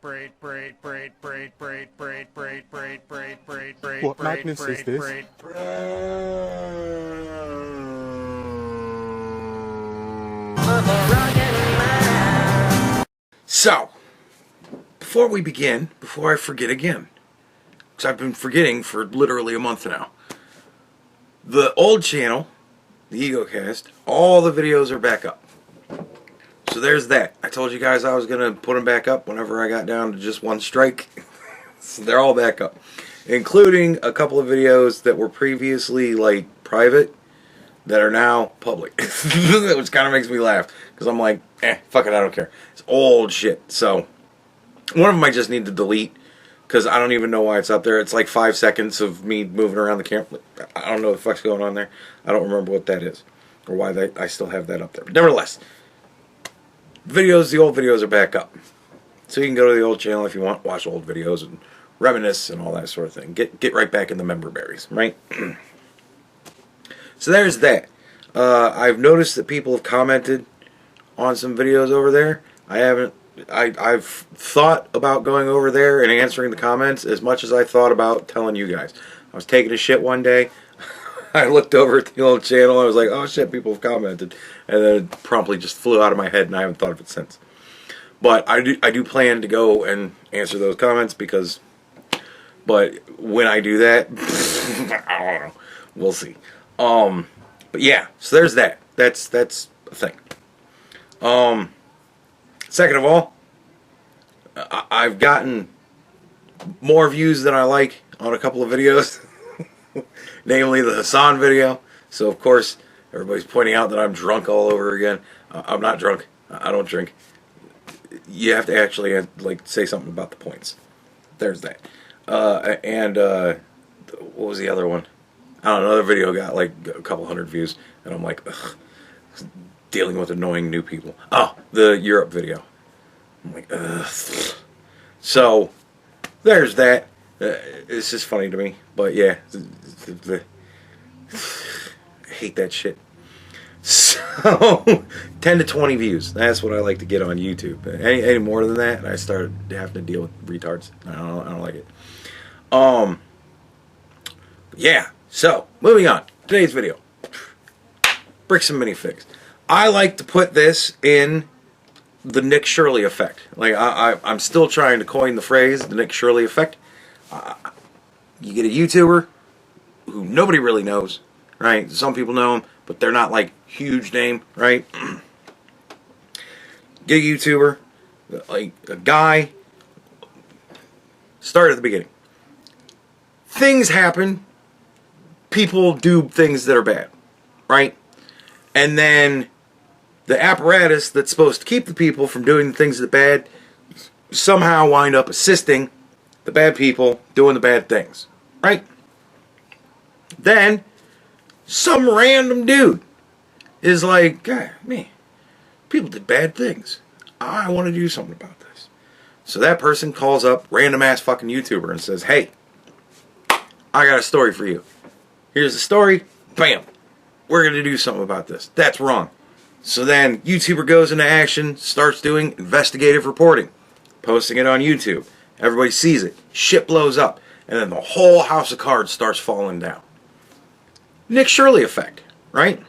What madness is this? So, before we begin, before I forget again, because I've been forgetting for literally a month now, the old channel, the EgoCast, all the videos are back up. So there's that. I told you guys I was going to put them back up whenever I got down to just one strike. So they're all back up. Including a couple of videos that were previously, like, private, that are now public. Which kind of makes me laugh. Because I'm like, fuck it, I don't care. It's old shit. So, one of them I just need to delete. Because I don't even know why it's up there. It's like 5 seconds of me moving around the camera. I don't know what the fuck's going on there. I don't remember what that is. Or why I still have that up there. But nevertheless, the old videos are back up. So you can go to the old channel if you want, watch old videos and reminisce and all that sort of thing. Get right back in the member berries, right? So there's that. I've noticed that people have commented on some videos over there. I've thought about going over there and answering the comments as much as I thought about telling you guys. I was taking a shit one day. I looked over at the old channel. I was like, oh shit, people have commented. And then it promptly just flew out of my head and I haven't thought of it since. But I do plan to go and answer those comments because... But when I do that, I don't know. We'll see. But yeah, so there's that. That's a thing. Second of all, I've gotten more views than I like on a couple of videos. Namely the Hassan video. So of course, everybody's pointing out that I'm drunk all over again. I'm not drunk. I don't drink. You have to actually like say something about the points. There's that. What was the other one? I don't know, another video got like a couple hundred views, and I'm like, ugh, dealing with annoying new people. Oh, the Europe video. I'm like, ugh. So, there's that. It's just funny to me, but yeah, I hate that shit. So, 10 to 20 views. That's what I like to get on YouTube. Any more than that, I start having to deal with retards. I don't like it. Yeah. So, moving on. Today's video. Bricks and Minifigs. I like to put this in the Nick Shirley effect. Like, I'm still trying to coin the phrase, the Nick Shirley effect. You get a YouTuber who nobody really knows, right? Some people know him, but they're not like huge name, right? Get a YouTuber, like a guy. Start at the beginning. Things happen. People do things that are bad, right? And then the apparatus that's supposed to keep the people from doing the things that are bad somehow wind up assisting the bad people doing the bad things, right? Then some random dude is like, God, man, people did bad things. I want to do something about this. So that person calls up random ass fucking YouTuber and says, hey, I got a story for you. Here's the story. Bam. We're going to do something about this. That's wrong. So then YouTuber goes into action, starts doing investigative reporting, posting it on YouTube. Everybody sees it. Shit blows up. And then the whole house of cards starts falling down. Nick Shirley effect, right?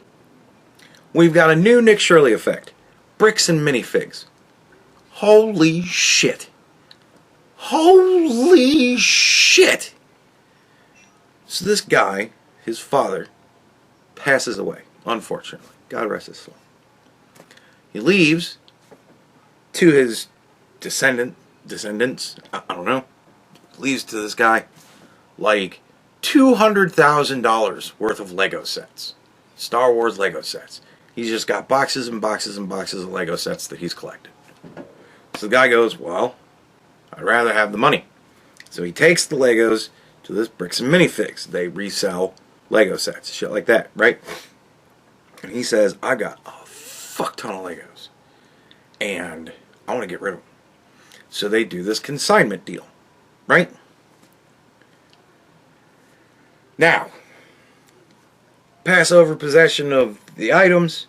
We've got a new Nick Shirley effect. Bricks and Minifigs. Holy shit. Holy shit. So this guy, his father, passes away, unfortunately. God rest his soul. He leaves to his descendants, I don't know, leaves to this guy like $200,000 worth of Lego sets. Star Wars Lego sets. He's just got boxes and boxes and boxes of Lego sets that he's collected. So the guy goes, well, I'd rather have the money. So he takes the Legos to this Bricks and Minifigs. They resell Lego sets, shit like that, right? And he says, I got a fuck ton of Legos. And I want to get rid of them. So they do this consignment deal, right? Now, pass over possession of the items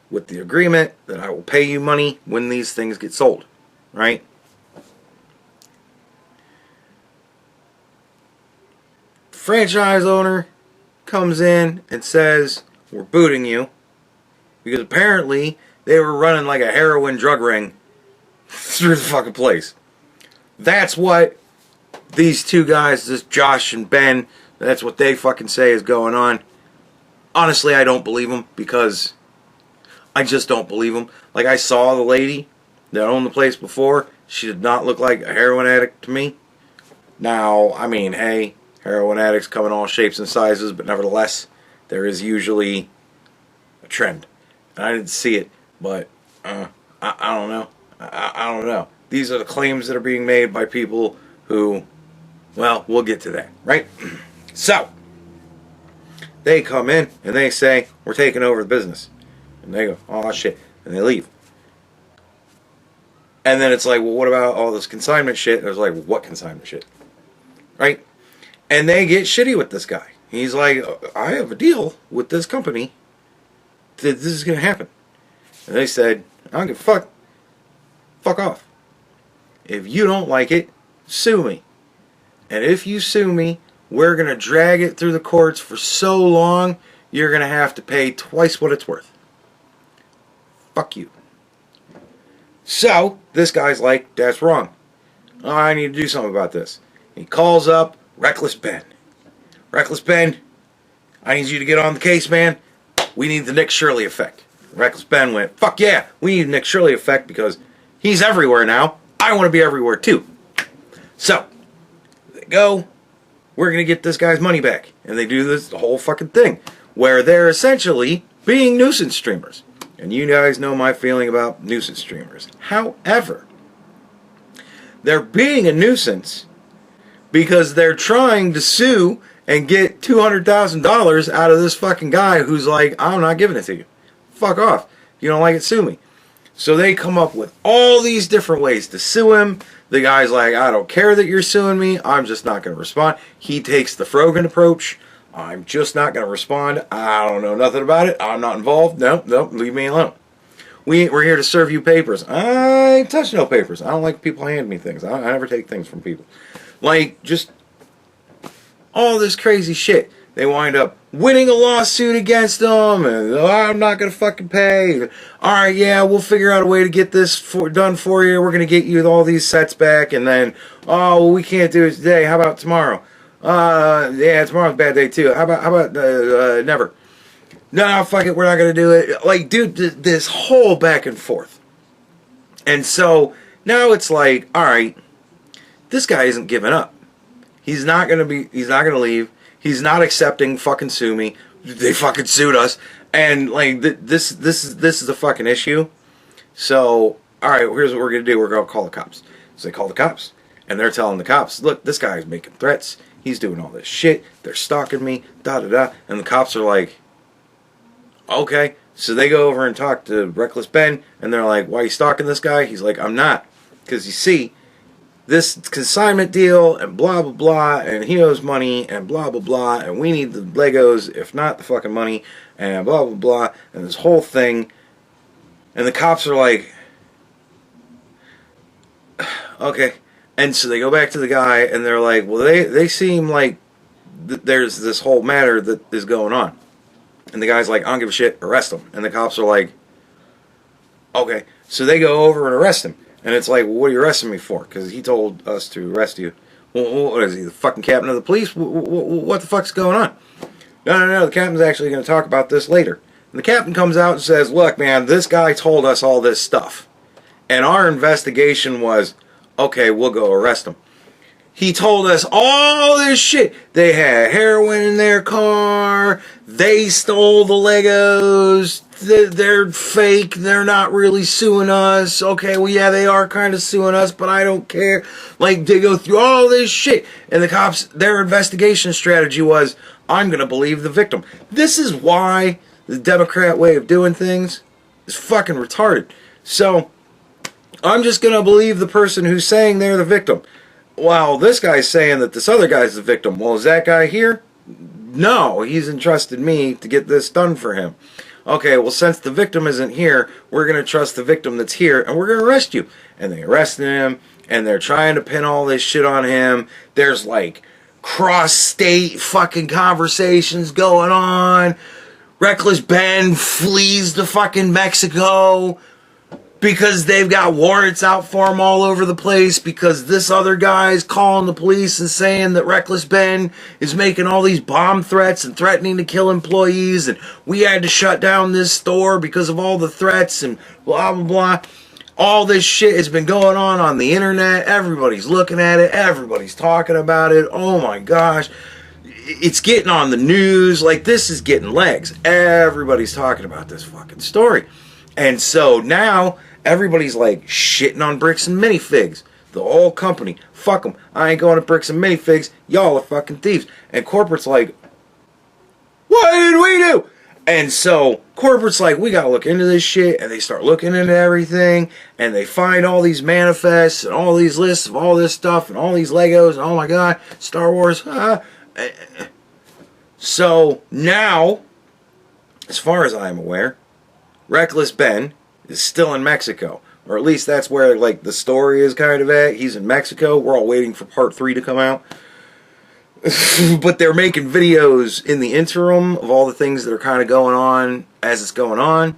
with the agreement that I will pay you money when these things get sold, right? franchise owner comes in and says, we're booting you. Because apparently they were running like a heroin drug ring through the fucking place. That's what these two guys, this Josh and Ben, that's what they fucking say is going on. Honestly, I don't believe them because I just don't believe them. Like, I saw the lady that owned the place before. She did not look like a heroin addict to me. Now, I mean, hey, heroin addicts come in all shapes and sizes, but nevertheless, there is usually a trend. And I didn't see it, but I don't know. I don't know. These are the claims that are being made by people who, well, we'll get to that, right? So, they come in and they say, we're taking over the business. And they go, oh shit, and they leave. And then it's like, well, what about all this consignment shit? And I was like, well, what consignment shit? Right? And they get shitty with this guy. He's like, I have a deal with this company that this is going to happen. And they said, I don't give a fuck. Fuck off. If you don't like it, sue me. And if you sue me, we're going to drag it through the courts for so long, you're going to have to pay twice what it's worth. Fuck you. So, this guy's like, that's wrong. Oh, I need to do something about this. He calls up Reckless Ben. Reckless Ben, I need you to get on the case, man. We need the Nick Shirley effect. Reckless Ben went, fuck yeah, we need Nick Shirley effect because he's everywhere now. I want to be everywhere too. So, they go, we're going to get this guy's money back. And they do this whole fucking thing where they're essentially being nuisance streamers. And you guys know my feeling about nuisance streamers. However, they're being a nuisance because they're trying to sue and get $200,000 out of this fucking guy who's like, I'm not giving it to you. Fuck off. If you don't like it, sue me. So they come up with all these different ways to sue him. The guy's like, I don't care that you're suing me. I'm just not going to respond. He takes the Frogan approach. I'm just not going to respond. I don't know nothing about it. I'm not involved. Nope, leave me alone. We're here to serve you papers. I touch no papers. I don't like people hand me things. I never take things from people. Like, just all this crazy shit. They wind up winning a lawsuit against them, and I'm not going to fucking pay. Alright, yeah, we'll figure out a way to get this done for you. We're going to get you all these sets back, and then, oh, well, we can't do it today. How about tomorrow? Yeah, tomorrow's a bad day too. How about never? No, fuck it, we're not going to do it. Like, dude, this whole back and forth. And so, now it's like, alright, this guy isn't giving up. He's not going to leave. He's not accepting fucking sue me. They fucking sued us. And, like, this is a fucking issue. So, alright, here's what we're going to do. We're going to call the cops. So they call the cops. And they're telling the cops, look, this guy's making threats. He's doing all this shit. They're stalking me. Da-da-da. And the cops are like, okay. So they go over and talk to Reckless Ben. And they're like, why are you stalking this guy? He's like, I'm not. Because you see, this consignment deal and blah, blah, blah. And he owes money and blah, blah, blah. And we need the Legos, if not the fucking money. And blah, blah, blah. And this whole thing. And the cops are like, okay. And so they go back to the guy, and they're like, well, they seem like there's this whole matter that is going on. And the guy's like, I don't give a shit, arrest him. And the cops are like, okay. So they go over and arrest him. And it's like, well, what are you arresting me for? Because he told us to arrest you. Well, what is he, the fucking captain of the police? What the fuck's going on? No, the captain's actually going to talk about this later. And the captain comes out and says, look, man, this guy told us all this stuff. And our investigation was, okay, we'll go arrest him. He told us all this shit. They had heroin in their car. They stole the Legos. They're fake. They're not really suing us. Okay, well, yeah, they are kind of suing us, but I don't care. Like, they go through all this shit. And the cops, their investigation strategy was, I'm going to believe the victim. This is why the Democrat way of doing things is fucking retarded. So, I'm just going to believe the person who's saying they're the victim. While this guy's saying that this other guy's the victim. Well, is that guy here? No, he's entrusted me to get this done for him. Okay, well, since the victim isn't here, we're going to trust the victim that's here, and we're going to arrest you. And they arrested him, and they're trying to pin all this shit on him. There's, like, cross-state fucking conversations going on. Reckless Ben flees to fucking Mexico because they've got warrants out for him all over the place, because this other guy's calling the police and saying that Reckless Ben is making all these bomb threats and threatening to kill employees, and we had to shut down this store because of all the threats and blah, blah, blah. All this shit has been going on the internet. Everybody's looking at it. Everybody's talking about it. Oh my gosh. It's getting on the news. Like, this is getting legs. Everybody's talking about this fucking story. And so now everybody's like shitting on Bricks and Minifigs. The whole company. Fuck them. I ain't going to Bricks and Minifigs. Y'all are fucking thieves. And corporate's like, what did we do? And so corporate's like, we gotta look into this shit. And they start looking into everything. And they find all these manifests and all these lists of all this stuff and all these Legos. And oh my god, Star Wars. So now, as far as I'm aware, Reckless Ben is still in Mexico. Or at least that's where, like, the story is kind of at. He's in Mexico. We're all waiting for part 3 to come out. But they're making videos in the interim of all the things that are kind of going on as it's going on.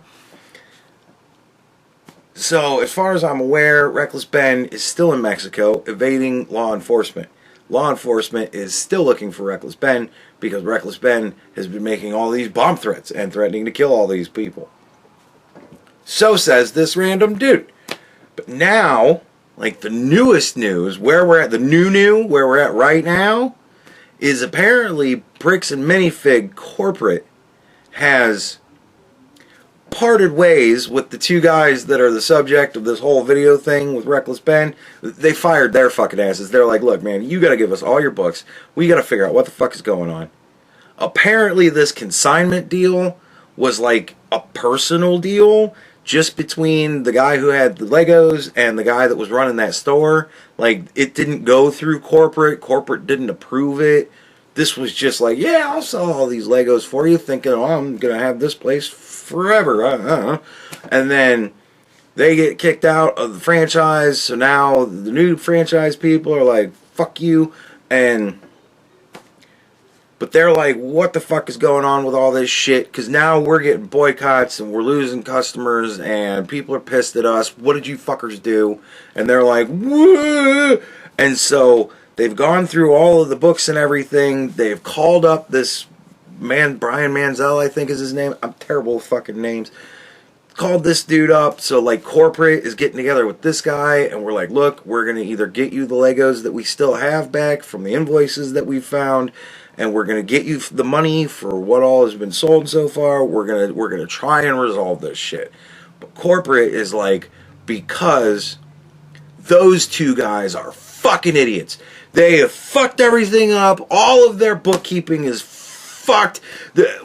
So, as far as I'm aware, Reckless Ben is still in Mexico, evading law enforcement. Law enforcement is still looking for Reckless Ben, because Reckless Ben has been making all these bomb threats and threatening to kill all these people. So says this random dude. But now, like, the newest news, where we're at, where we're at right now, is apparently Bricks and Minifig corporate has parted ways with the two guys that are the subject of this whole video thing with Reckless Ben. They fired their fucking asses. They're like, look, man, you gotta give us all your books. We gotta figure out what the fuck is going on. Apparently this consignment deal was like a personal deal just between the guy who had the Legos and the guy that was running that store. Like, it didn't go through corporate. Corporate didn't approve it. This was just like, yeah, I'll sell all these Legos for you, thinking, oh, I'm going to have this place forever. And then they get kicked out of the franchise, so now the new franchise people are like, fuck you. But they're like, what the fuck is going on with all this shit? Because now we're getting boycotts and we're losing customers and people are pissed at us. What did you fuckers do? And they're like, woo! And so they've gone through all of the books and everything. They've called up this man, Brian Manzel, I think is his name. I'm terrible with fucking names. Called this dude up. So, like, corporate is getting together with this guy. And we're like, look, we're going to either get you the Legos that we still have back from the invoices that we found, and we're going to get you the money for what all has been sold so far. We're going to try and resolve this shit. But corporate is like, because those two guys are fucking idiots. They have fucked everything up. All of their bookkeeping is fucked.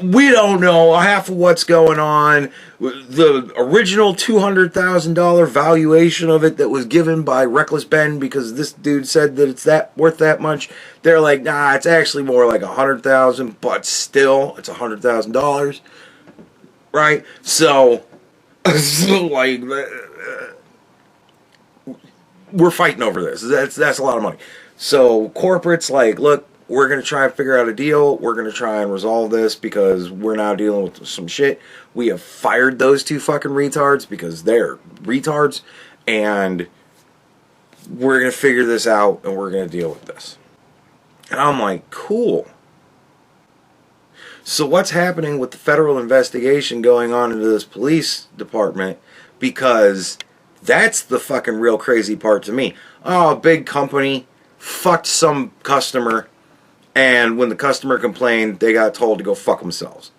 We don't know half of what's going on. The original $200,000 valuation of it that was given by Reckless Ben, because this dude said that it's worth that much. They're like, nah, it's actually more like $100,000, but still, it's $100,000, right? So, like, we're fighting over this. That's a lot of money. So corporate's like, look, we're going to try and figure out a deal. We're going to try and resolve this because we're now dealing with some shit. We have fired those two fucking retards because they're retards. And we're going to figure this out and we're going to deal with this. And I'm like, cool. So what's happening with the federal investigation going on into this police department? Because that's the fucking real crazy part to me. Oh, a big company fucked some customer, and when the customer complained, they got told to go fuck themselves.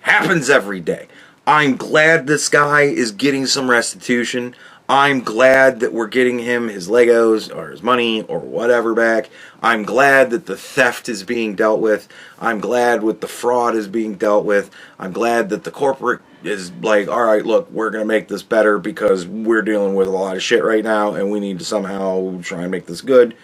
Happens every day. I'm glad this guy is getting some restitution. I'm glad that we're getting him his Legos or his money or whatever back. I'm glad that the theft is being dealt with. I'm glad that the fraud is being dealt with. I'm glad that the corporate is like, all right, look, we're going to make this better because we're dealing with a lot of shit right now and we need to somehow try and make this good.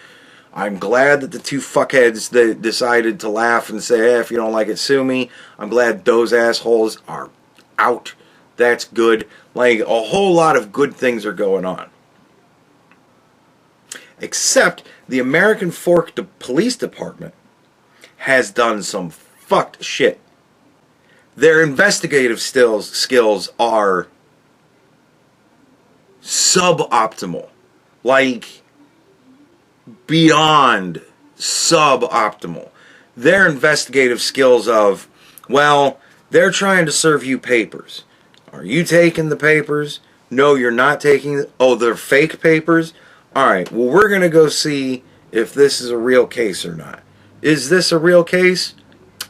I'm glad that the two fuckheads that decided to laugh and say, hey, if you don't like it, sue me. I'm glad those assholes are out. That's good. Like, a whole lot of good things are going on. Except the American Fork Police Department has done some fucked shit. Their investigative skills are suboptimal. Like, beyond suboptimal. Their investigative skills of, well, they're trying to serve you papers. Are you taking the papers? No, you're not taking the... Oh, they're fake papers? Alright, well, we're going to go see if this is a real case or not. Is this a real case?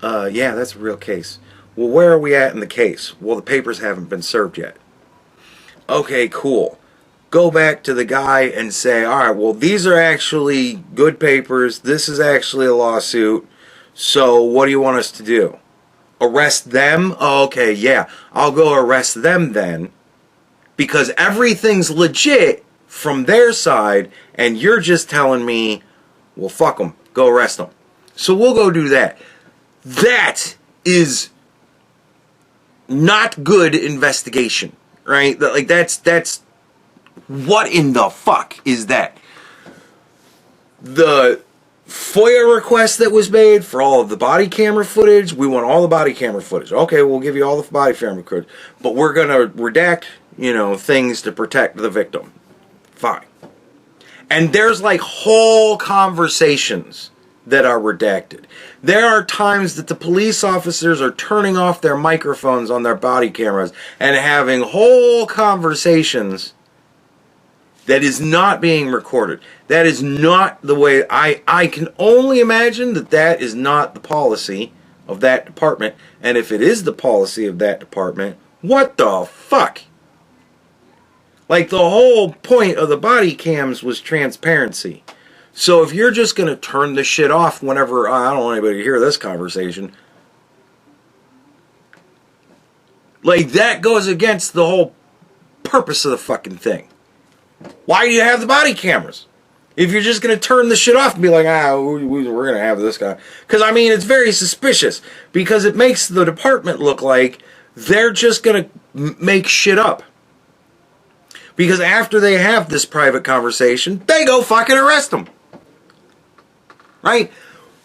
Yeah, that's a real case. Well, where are we at in the case? Well, the papers haven't been served yet. Okay, cool. Go back to the guy and say, alright, well, these are actually good papers. This is actually a lawsuit. So, what do you want us to do? Arrest them? Oh, okay, yeah. I'll go arrest them then. Because everything's legit from their side, and you're just telling me, well, fuck them. Go arrest them. So we'll go do that. That is not good investigation, right? Like, that's what in the fuck is that? The FOIA request that was made for all of the body camera footage, we want all the body camera footage. Okay, we'll give you all the body camera footage, but we're going to redact, things to protect the victim. Fine. And there's like whole conversations that are redacted. There are times that the police officers are turning off their microphones on their body cameras and having whole conversations that is not being recorded. That is not the way... I can only imagine that that is not the policy of that department. And if it is the policy of that department, what the fuck? Like, the whole point of the body cams was transparency. So if you're just going to turn the shit off whenever... I don't want anybody to hear this conversation. Like, that goes against the whole purpose of the fucking thing. Why do you have the body cameras? If you're just going to turn the shit off and be like, we're going to have this guy. Because, I mean, it's very suspicious. Because it makes the department look like they're just going to make shit up. Because after they have this private conversation, they go fucking arrest them. Right?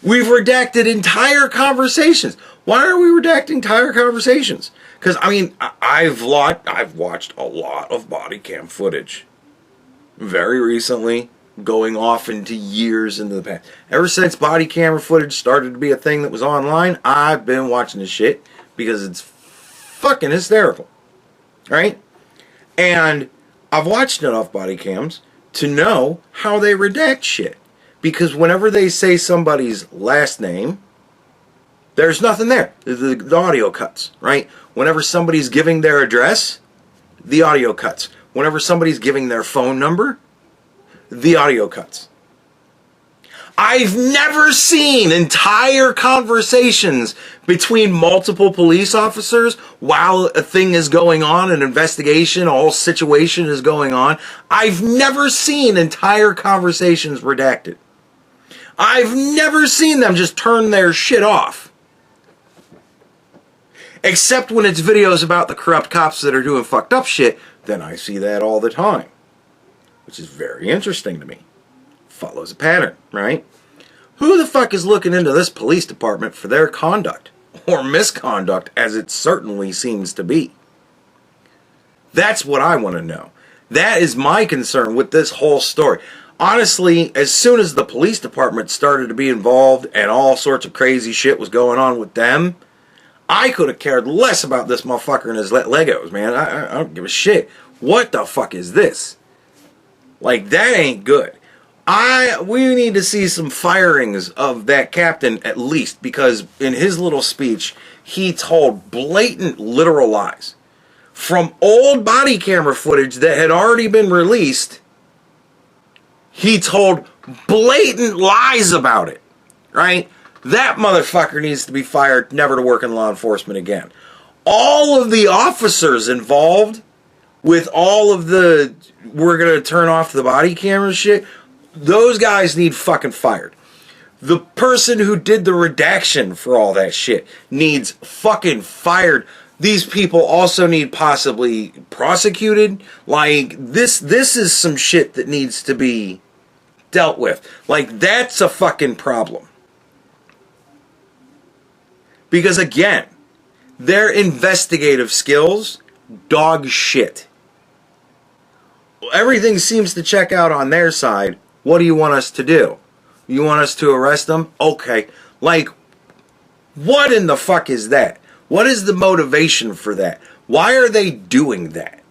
We've redacted entire conversations. Why are we redacting entire conversations? Because, I mean, I've watched a lot of body cam footage. Very recently, going off into years into the past. Ever since body camera footage started to be a thing that was online, I've been watching this shit because it's fucking hysterical. Right? And I've watched enough body cams to know how they redact shit. Because whenever they say somebody's last name, there's nothing there. The audio cuts, right? Whenever somebody's giving their address, the audio cuts. Whenever somebody's giving their phone number, the audio cuts. I've never seen entire conversations between multiple police officers while a thing is going on, an investigation, a whole situation is going on. I've never seen entire conversations redacted. I've never seen them just turn their shit off. Except when it's videos about the corrupt cops that are doing fucked up shit, then I see that all the time. Which is very interesting to me. Follows a pattern, right? Who the fuck is looking into this police department for their conduct? Or misconduct, as it certainly seems to be. That's what I want to know. That is my concern with this whole story. Honestly, as soon as the police department started to be involved and all sorts of crazy shit was going on with them, I could have cared less about this motherfucker and his Legos, man. I don't give a shit. What the fuck is this? Like, that ain't good. We need to see some firings of that captain at least, because in his little speech, he told blatant, literal lies. From old body camera footage that had already been released, he told blatant lies about it, right? That motherfucker needs to be fired, never to work in law enforcement again. All of the officers involved with all of the, we're going to turn off the body camera shit, those guys need fucking fired. The person who did the redaction for all that shit needs fucking fired. These people also need possibly prosecuted. Like, this is some shit that needs to be dealt with. Like, that's a fucking problem. Because again, their investigative skills, dog shit. Everything seems to check out on their side. What do you want us to do? You want us to arrest them? Okay. Like, what in the fuck is that? What is the motivation for that? Why are they doing that?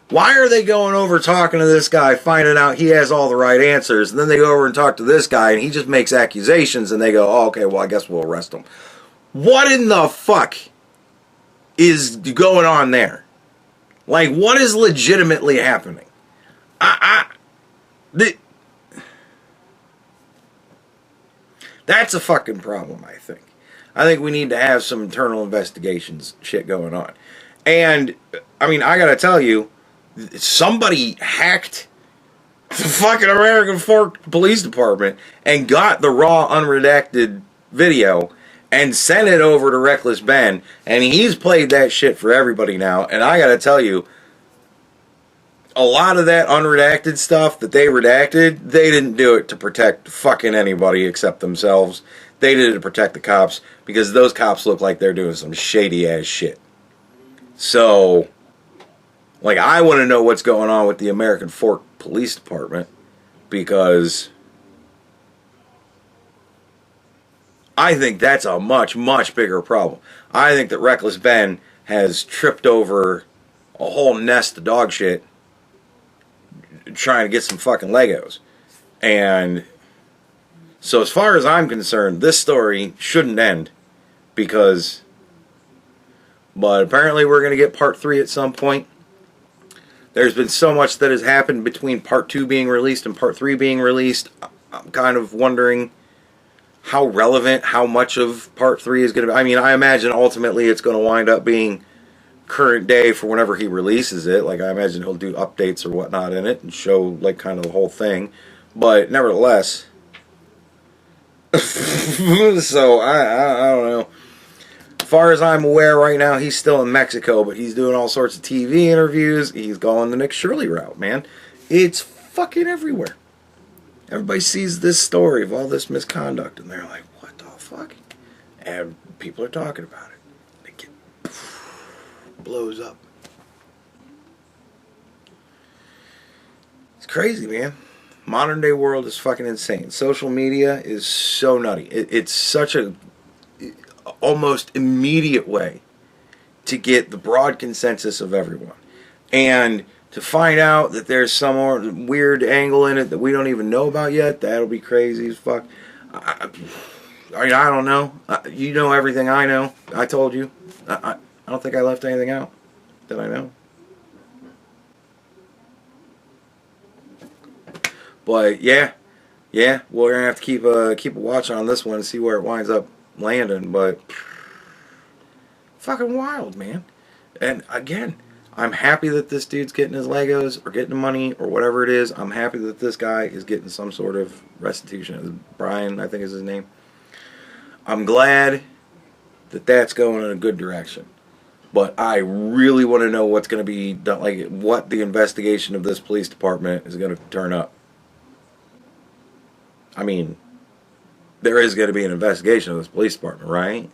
Why are they going over talking to this guy, finding out he has all the right answers, and then they go over and talk to this guy, and he just makes accusations, and they go, oh, okay, well, I guess we'll arrest him. What in the fuck is going on there? Like, what is legitimately happening? That's a fucking problem, I think. I think we need to have some internal investigations shit going on. And, I mean, I gotta tell you, somebody hacked the fucking American Fork Police Department and got the raw, unredacted video and sent it over to Reckless Ben, and he's played that shit for everybody now. And I gotta tell you, a lot of that unredacted stuff that they redacted, they didn't do it to protect fucking anybody except themselves. They did it to protect the cops, because those cops look like they're doing some shady ass shit. So, like, I want to know what's going on with the American Fork Police Department, because I think that's a much, much bigger problem. I think that Reckless Ben has tripped over a whole nest of dog shit trying to get some fucking Legos. And so as far as I'm concerned, this story shouldn't end, but apparently we're going to get part 3 at some point. There's been so much that has happened between part 2 being released and part 3 being released. I'm kind of wondering how relevant, how much of part 3 is going to be. I mean, I imagine ultimately it's going to wind up being current day for whenever he releases it. Like, I imagine he'll do updates or whatnot in it and show, like, kind of the whole thing. But nevertheless, so I don't know. As far as I'm aware right now, he's still in Mexico, but he's doing all sorts of TV interviews. He's going the Nick Shirley route, man. It's fucking everywhere. Everybody sees this story of all this misconduct, and they're like, what the fuck? And people are talking about it. It blows up. It's crazy, man. Modern day world is fucking insane. Social media is so nutty. It's such a almost immediate way to get the broad consensus of everyone. And to find out that there's some weird angle in it that we don't even know about yet, that'll be crazy as fuck. I mean, I don't know. You know everything I know. I told you. I don't think I left anything out that I know. But yeah, we're gonna have to keep a watch on this one and see where it winds up landing. But fucking wild, man. And again, I'm happy that this dude's getting his Legos or getting the money or whatever it is. I'm happy that this guy is getting some sort of restitution. Brian, I think is his name. I'm glad that that's going in a good direction. But I really want to know what's going to be done, like what the investigation of this police department is going to turn up. I mean, there is going to be an investigation of this police department, right?